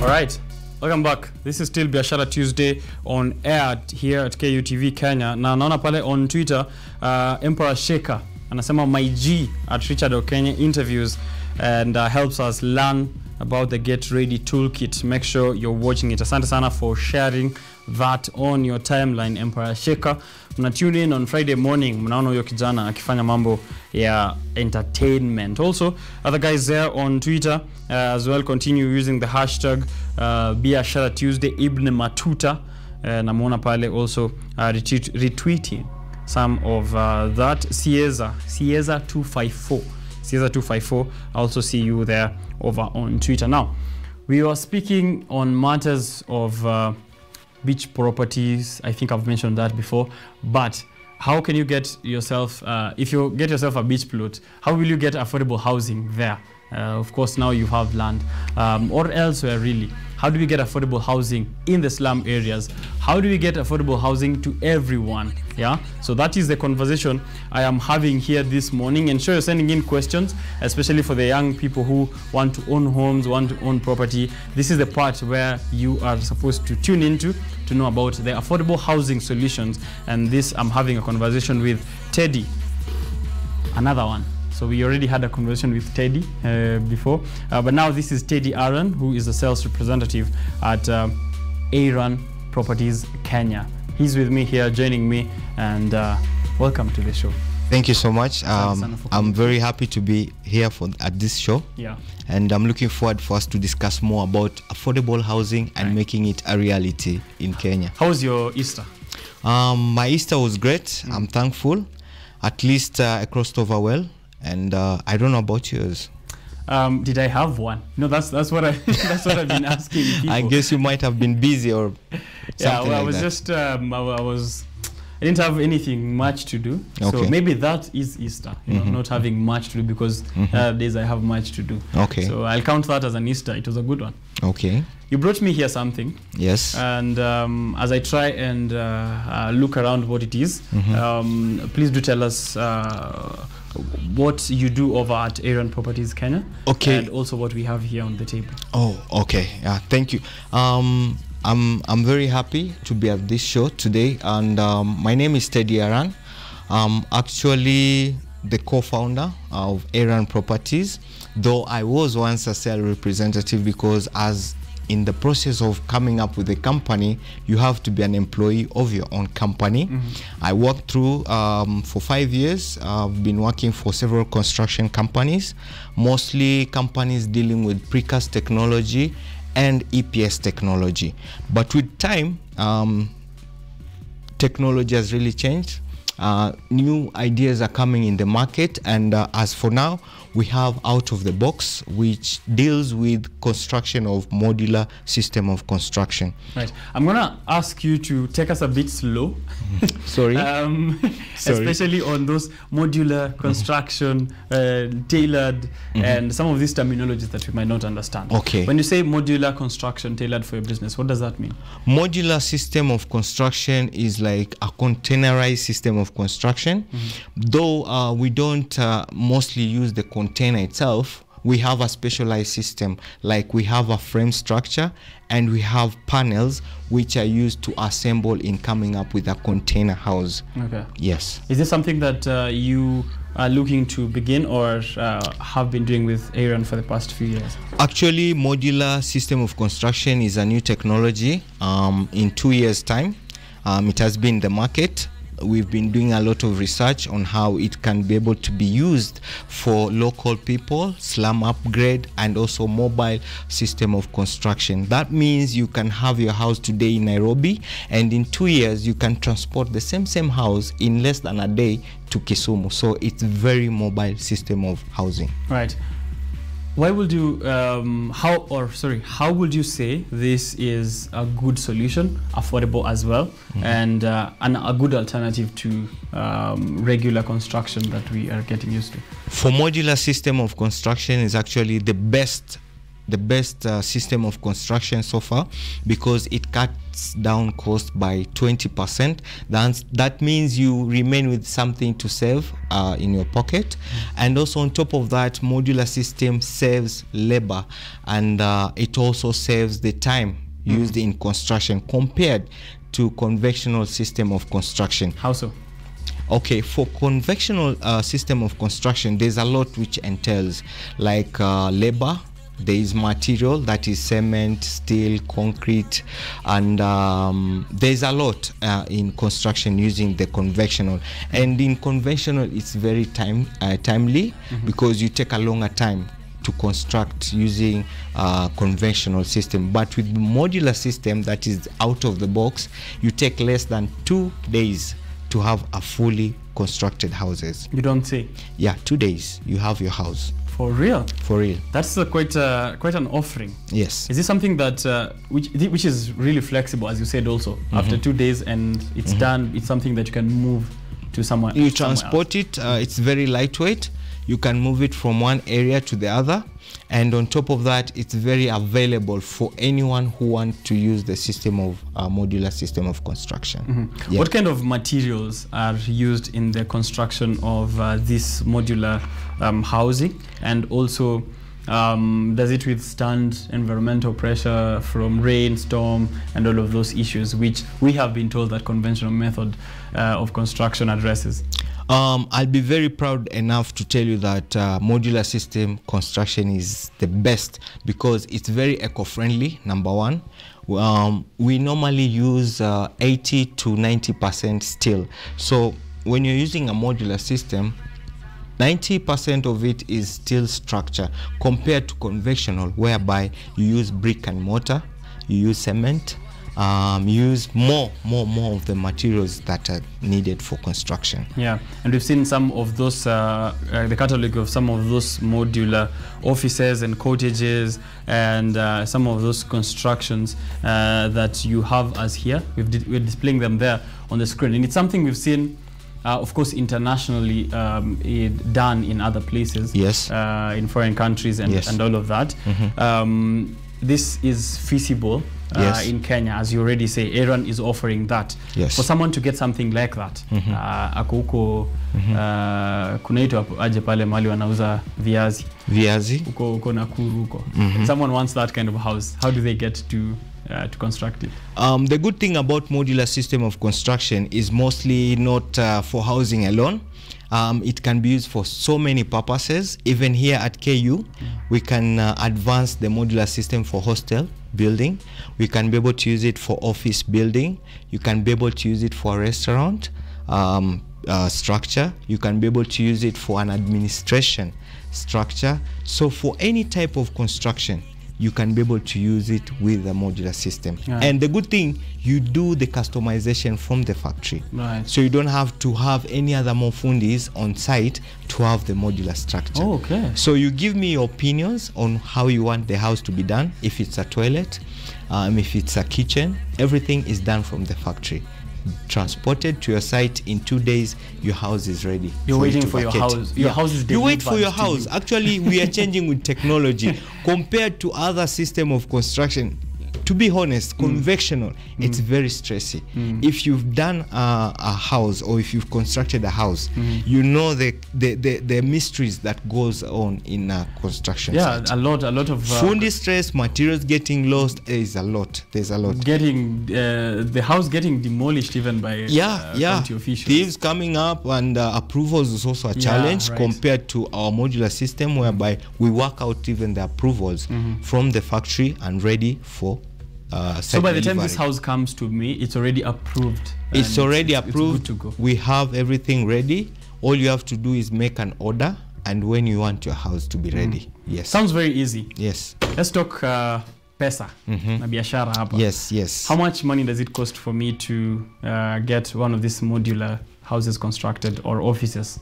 All right, welcome back. This is still Biashara Tuesday on air here at KUTV Kenya. Na naona pale on Twitter, Emperor Shaker anasema my G at Richard Okenya interviews and helps us learn about the Get Ready Toolkit. Make sure you're watching it. Asante sana for sharing that on your timeline, Emperor Shaker. Mna tune in on Friday morning. Mnaona huyo kijana akifanya mambo ya entertainment. Also, other guys there on Twitter as well continue using the hashtag Biashara Tuesday. Ibn Matuta namuona pale also retweeting some of that. Cieza 254. Cieza 254. I also see you there over on Twitter. Now, we are speaking on matters of beach properties. I think I've mentioned that before. But how can you get yourself, if you get yourself a beach plot, how will you get affordable housing there? Of course, now you have land or elsewhere really. How do we get affordable housing in the slum areas? How do we get affordable housing to everyone? Yeah, so that is the conversation I am having here this morning. And sure, you're sending in questions, especially for the young people who want to own homes, want to own property. This is the part where you are supposed to tune into to know about the affordable housing solutions. And this, I'm having a conversation with Teddy, another one. So we already had a conversation with Teddy before, but now this is Teddy Aaron, who is a sales representative at Aaron Properties Kenya. He's with me here, joining me, and welcome to the show. Thank you so much. I'm very happy to be here at this show. Yeah. And I'm looking forward for us to discuss more about affordable housing and making it a reality in Kenya. How was your Easter? My Easter was great. I'm thankful. At least I crossed over well. And I don't know about yours. Did I have one? No, that's what I that's what I've been asking people. I guess you might have been busy or something. Yeah, well, like I was that. Just I didn't have anything much to do. Okay. So maybe that is Easter, you know, not having much to do, because days I have much to do. Okay. So I'll count that as an Easter. It was a good one. Okay. You brought me here something. Yes. And as I try and look around what it is, please do tell us what you do over at Aaron Properties Kenya. Okay. And also what we have here on the table. Oh, okay. Yeah, thank you. I'm very happy to be at this show today, and my name is Teddy Aaron. I'm actually the co-founder of Aaron Properties, though I was once a sales representative, because as in the process of coming up with a company, you have to be an employee of your own company. I worked through for 5 years. I've been working for several construction companies, mostly companies dealing with precast technology and EPS technology. But with time, technology has really changed. New ideas are coming in the market, and as for now, we have Out of the Box, which deals with construction of modular system of construction. Right. I'm gonna ask you to take us a bit slow. Sorry. Especially on those modular construction, tailored, and some of these terminologies that we might not understand. Okay. When you say modular construction tailored for your business, what does that mean? Modular system of construction is like a containerized system of construction. Though we don't mostly use the container itself, we have a specialized system. Like we have a frame structure and we have panels which are used to assemble in coming up with a container house. Okay. Yes. Is this something that you are looking to begin or have been doing with Aaron for the past few years? Actually, modular system of construction is a new technology. In 2 years' time, it has been in the market. We've been doing a lot of research on how it can be able to be used for local people, slum upgrade, and also mobile system of construction. That means you can have your house today in Nairobi, and in 2 years you can transport the same house in less than a day to Kisumu. So it's very mobile system of housing. Right. Why would you, how would you say this is a good solution, affordable as well, and a good alternative to regular construction that we are getting used to? For modular system of construction is actually the best the best system of construction so far, because it cuts down cost by 20%. That means you remain with something to save in your pocket. And also on top of that, modular system saves labor, and it also saves the time used in construction compared to conventional system of construction. How so? Okay, for conventional system of construction, there's a lot which entails, like labor. There is material, that is cement, steel, concrete, and there's a lot in construction using the conventional. And in conventional, it's very timely, because you take a longer time to construct using conventional system. But with modular system, that is out of the box, you take less than 2 days to have a fully constructed houses. You don't say? Yeah, 2 days you have your house. For real? For real. That's quite an offering. Yes. Is this something that which is really flexible, as you said also? After 2 days and it's done, it's something that you can move to someone. You transport it. It's very lightweight. You can move it from one area to the other, and on top of that, it's very available for anyone who wants to use the system of modular system of construction. Yeah. What kind of materials are used in the construction of this modular housing, and also does it withstand environmental pressure from rain, storm, and all of those issues which we have been told that conventional method of construction addresses? I'll be very proud enough to tell you that modular system construction is the best, because it's very eco-friendly, number one. We normally use 80 to 90% steel. So when you're using a modular system, 90% of it is steel structure, compared to conventional, whereby you use brick and mortar, you use cement, use more of the materials that are needed for construction. Yeah, and we've seen some of those, the catalog of some of those modular offices and cottages, and some of those constructions that you have as here. We're displaying them there on the screen, and it's something we've seen, of course, internationally done in other places. Yes. In foreign countries and, yes, and all of that. This is feasible. Yes. In Kenya, as you already say, Aaron is offering that. Yes. For someone to get something like that, ako huko, kunaitwa aje pale mali wanauza viazi huko Nakuru huko. Someone wants that kind of house. How do they get to construct it? The good thing about modular system of construction is mostly not for housing alone. It can be used for so many purposes. Even here at KU, we can advance the modular system for hostel building. We can be able to use it for office building. You can be able to use it for a restaurant structure. You can be able to use it for an administration structure. So for any type of construction, you can be able to use it with the modular system. Right. And the good thing, you do the customization from the factory. Right. So you don't have to have any other mofundis on site to have the modular structure. Oh, okay. So you give me your opinions on how you want the house to be done. If it's a toilet, if it's a kitchen, everything is done from the factory. Transported to your site in 2 days, your house is ready. You're waiting for your house. Your house is you wait for your house. Actually, we are changing with technology compared to other system of construction. To be honest, conventional, it's very stressy. If you've done a house, or if you've constructed a house, you know the mysteries that goes on in a construction site. A lot of fundi stress, materials getting lost. There's a lot. Getting the house getting demolished even by county officials. Thieves coming up, and approvals is also a challenge, right, compared to our modular system, whereby we work out even the approvals from the factory and ready for so by the time delivery. this house comes to me, it's already approved. It's already approved. It's good to go. We have everything ready. All you have to do is make an order, and when you want your house to be ready. Yes. Sounds very easy. Yes. Let's talk pesa na biashara hapa. Yes. How much money does it cost for me to get one of these modular houses constructed or offices?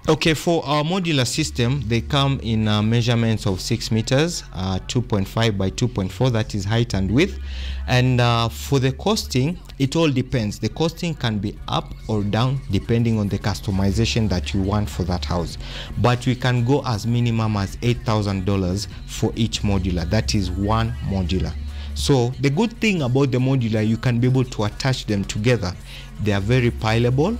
Okay, for our modular system, they come in measurements of 6 meters, 2.5 by 2.4, that is height and width. And for the costing, it all depends. The costing can be up or down depending on the customization that you want for that house. But we can go as minimum as $8,000 for each modular. That is one modular. So the good thing about the modular, you can be able to attach them together. They are very pileable,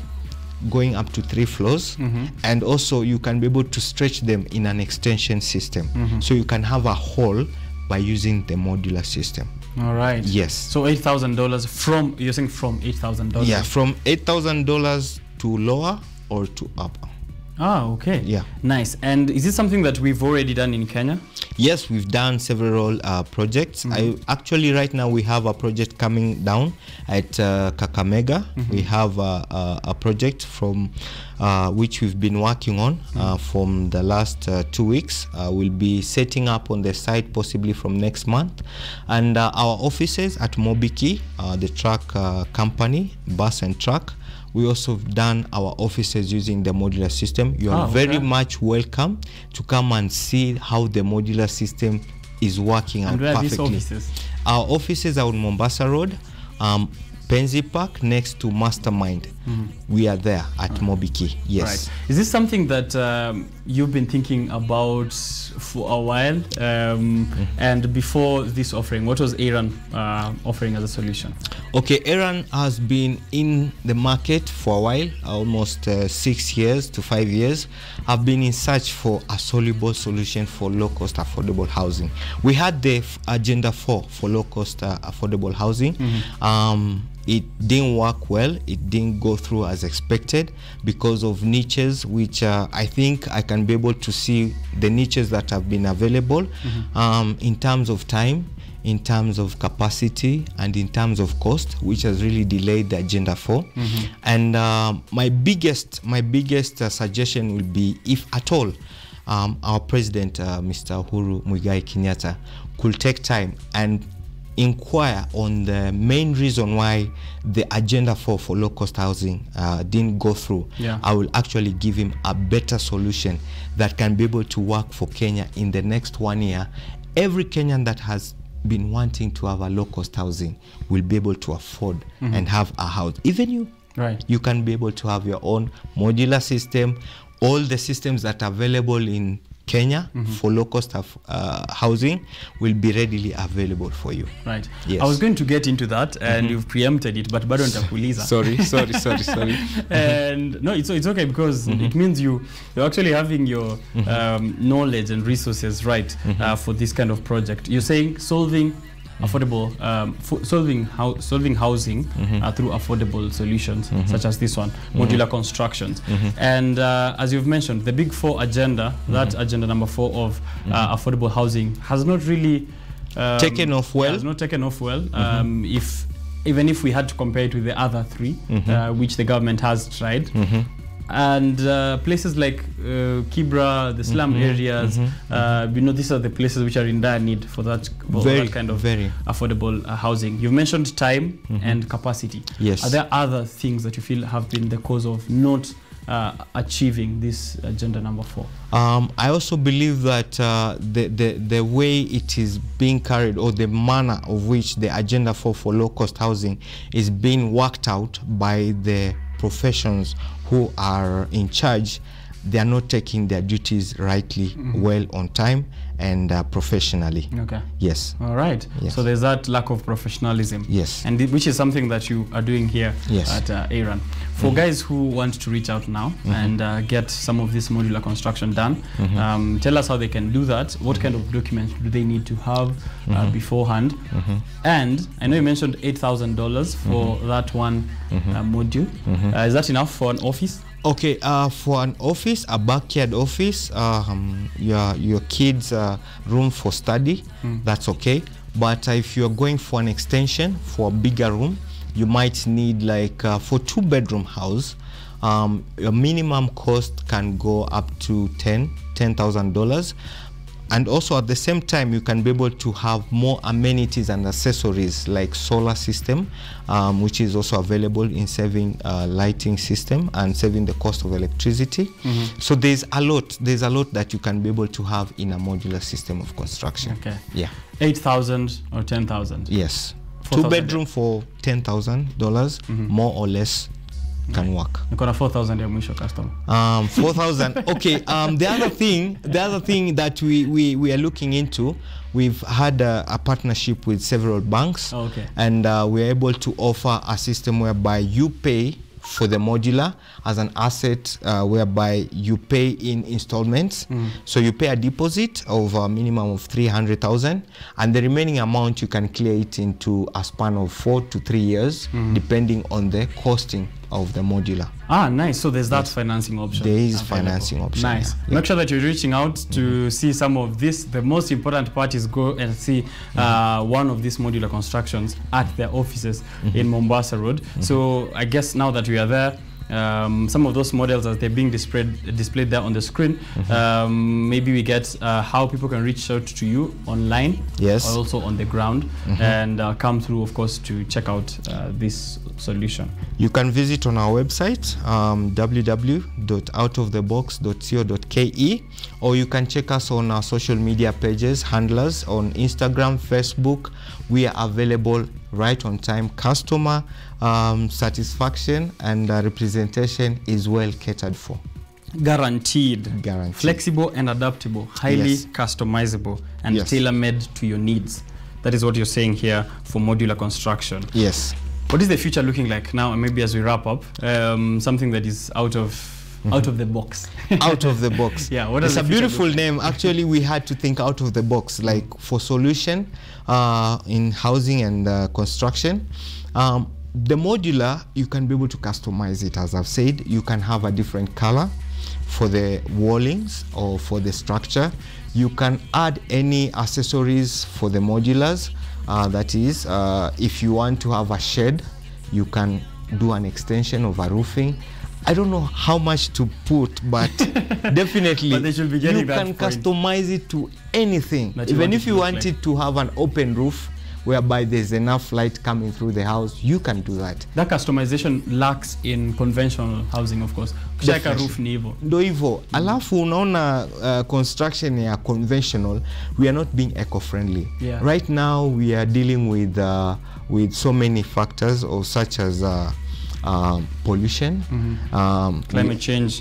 going up to 3 floors, and also you can be able to stretch them in an extension system, so you can have a hall by using the modular system. All right. Yes. So $8,000 from, you're saying from $8,000? Yeah, from $8,000 to lower or to up. Ah, okay. Yeah. Nice. And is this something that we've already done in Kenya? Yes, we've done several projects. Actually, right now we have a project coming down at Kakamega. We have a project from which we've been working on from the last 2 weeks. We'll be setting up on the site possibly from next month. And our offices at Mobiki, the truck company, bus and truck, we also have done our offices using the modular system. You are very much welcome to come and see how the modular system is working out perfectly. These offices? Our offices are on Mombasa Road, Penzi Park, next to Mastermind. We are there at Mobiki. Yes. Right. Is this something that you've been thinking about for a while? And before this offering, what was Aaron offering as a solution? Okay, Aaron has been in the market for a while, almost 6 years to 5 years. I've been in search for a soluble solution for low-cost affordable housing. We had the Agenda 4 for low-cost affordable housing. It didn't work well. It didn't go through as expected because of niches, which I think I can be able to see the niches that have been available in terms of time, in terms of capacity, and in terms of cost, which has really delayed the Agenda 4. And my biggest suggestion will be, if at all, our president, Mr. Uhuru Muigai Kenyatta, could take time and inquire on the main reason why the Agenda 4 for low-cost housing didn't go through. I will actually give him a better solution that can be able to work for Kenya in the next 1 year. Every Kenyan that has been wanting to have a low-cost housing will be able to afford and have a house. Even you, you can be able to have your own modular system. All the systems that are available in Kenya for low-cost housing will be readily available for you. Right. Yes. I was going to get into that, and you've preempted it, but bado nitakuuliza. sorry. And no, it's okay, because it means you're actually having your knowledge and resources right for this kind of project. You're saying solving affordable, solving housing through affordable solutions such as this one, modular constructions. And as you've mentioned, the Big 4 agenda, that agenda number 4 of affordable housing, has not really taken off well. Has not taken off well. Even if we had to compare it with the other 3, which the government has tried. And places like Kibra, the slum areas, these are the places which are in dire need for that, kind of affordable housing. You've mentioned time and capacity. Yes. Are there other things that you feel have been the cause of not achieving this agenda number 4? I also believe that the way it is being carried, or the manner of which the Agenda 4 for low-cost housing is being worked out by the professions who are in charge, they are not taking their duties rightly, well, on time, and professionally. Okay. Yes. All right. Yes. So there's that lack of professionalism. Yes. And which is something that you are doing here at Aaron. For guys who want to reach out now and get some of this modular construction done, tell us how they can do that. What kind of documents do they need to have beforehand? And I know you mentioned $8,000 for that one module. Is that enough for an office? Okay, for an office, a backyard office, your kids' room for study, that's okay. But if you're going for an extension, for a bigger room, you might need, like, for 2-bedroom house, your minimum cost can go up to $10,000. And also at the same time, you can be able to have more amenities and accessories like solar system, which is also available in saving lighting system and saving the cost of electricity. So there's a lot that you can be able to have in a modular system of construction. Okay. Yeah. 8,000 or 10,000? Yes. 4,000. 2 bedroom for $10,000, more or less can work. Niko na 4,000 ya mwisho customer. 4,000. Okay. The other thing that we are looking into, we've had a partnership with several banks, and we're able to offer a system whereby you pay for the modular as an asset, whereby you pay in installments. So you pay a deposit of a minimum of 300,000, and the remaining amount you can clear it into a span of 4 to 3 years, depending on the costing of the modular. Ah, nice. So there's that financing option. There is financing option. Nice. Yeah. Make sure that you're reaching out to see some of this. The most important part is go and see one of these modular constructions at their offices in Mombasa Road. So I guess now that we are there, some of those models as they're being displayed there on the screen, maybe we get how people can reach out to you online, yes, or also on the ground, and come through, of course, to check out this solution. You can visit on our website, www.outofthebox.co.ke, or you can check us on our social media pages, handlers on Instagram, Facebook. We are available right on time. Customer satisfaction and representation is well catered for. Guaranteed. Flexible and adaptable, highly customizable, and tailor-made to your needs. That is what you're saying here for modular construction. Yes. What is the future looking like now, and maybe as we wrap up, something that is out of the box? Out of the box. Yeah, it's a beautiful name. Actually, we had to think out of the box, like for solution in housing and construction. The modular, you can be able to customize it. As I've said, you can have a different color for the wallings or for the structure. You can add any accessories for the modulars. That is, if you want to have a shed, you can do an extension of a roofing. I don't know how much to put, but definitely but they should be getting you can customize it to anything. Even if you want it to have an open roof, whereby there's enough light coming through the house, you can do that. That customization lacks in conventional housing, of course. Kushaka roof ni hivyo. Ndo hivyo. Alafu unaona construction ya conventional, we are not being eco-friendly. Yeah. Right now we are dealing with so many factors, or such as pollution, climate change.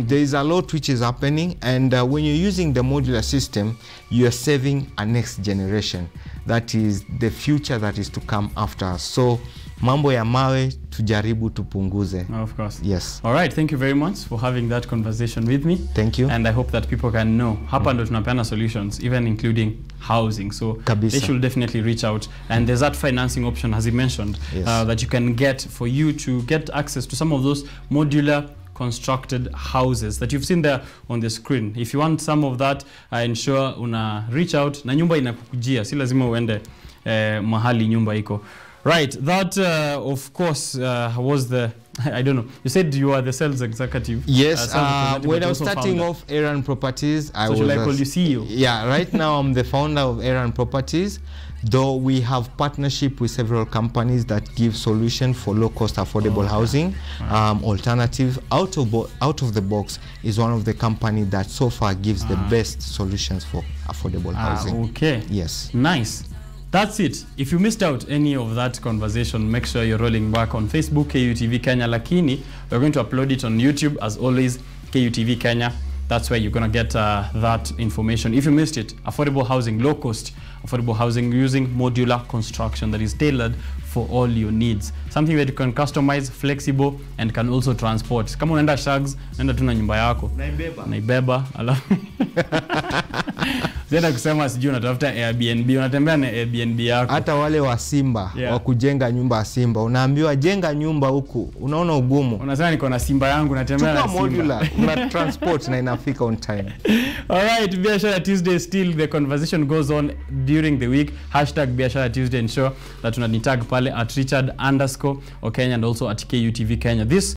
There is a lot which is happening, and when you're using the modular system, you are saving a next generation. That is the future that is to come after us. So mambo ya mawe tujaribu tupunguze. Of course. Yes. All right, thank you very much for having that conversation with me. Thank you. And I hope that people can know hapa ndo tunapeana solutions, even including housing. So Kabisa. They should definitely reach out. And there's that financing option, as he mentioned, that you can get for you to get access to some of those modular constructed houses that you've seen there on the screen. If you want some of that, ensure una reach out na nyumba inakukujia, si lazima uende mahali nyumba iko. Right, that of course was the, I don't know, you said you are the sales executive. Yes, when I was starting off Aaron Properties, I was... So should I call you CEO? Yeah, right now I'm the founder of Aaron Properties, though we have partnership with several companies that give solutions for low-cost affordable housing. Alternative, out of the box is one of the companies that so far gives the best solutions for affordable housing. Okay. Yes. Nice. That's it. If you missed out any of that conversation, make sure you're rolling back on Facebook, KUTV Kenya. Lakini, we're going to upload it on YouTube, as always, KUTV Kenya. That's where you're going to get that information. If you missed it, affordable housing, low cost, affordable housing using modular construction that is tailored for all your needs. Something that you can customize, flexible, and can also transport. Kama unaenda shags, nenda tu na nyumba yako. Naibeba. Alafu. Zenda kusema sijui unatafuta Airbnb, unatembea na Airbnb yako. Hata wale wa Simba, wa kujenga nyumba ya Simba, unaambiwa jenga nyumba huku, unaona ugumu. Unasema niko na Simba yangu, natembea na Simba. Modular, una transport na inafika on time. Alright, Biashara Tuesday, still the conversation goes on during the week. #Biashara Tuesday, ensure that unanitag pale at Richard_Okenya and also at KUTV Kenya. This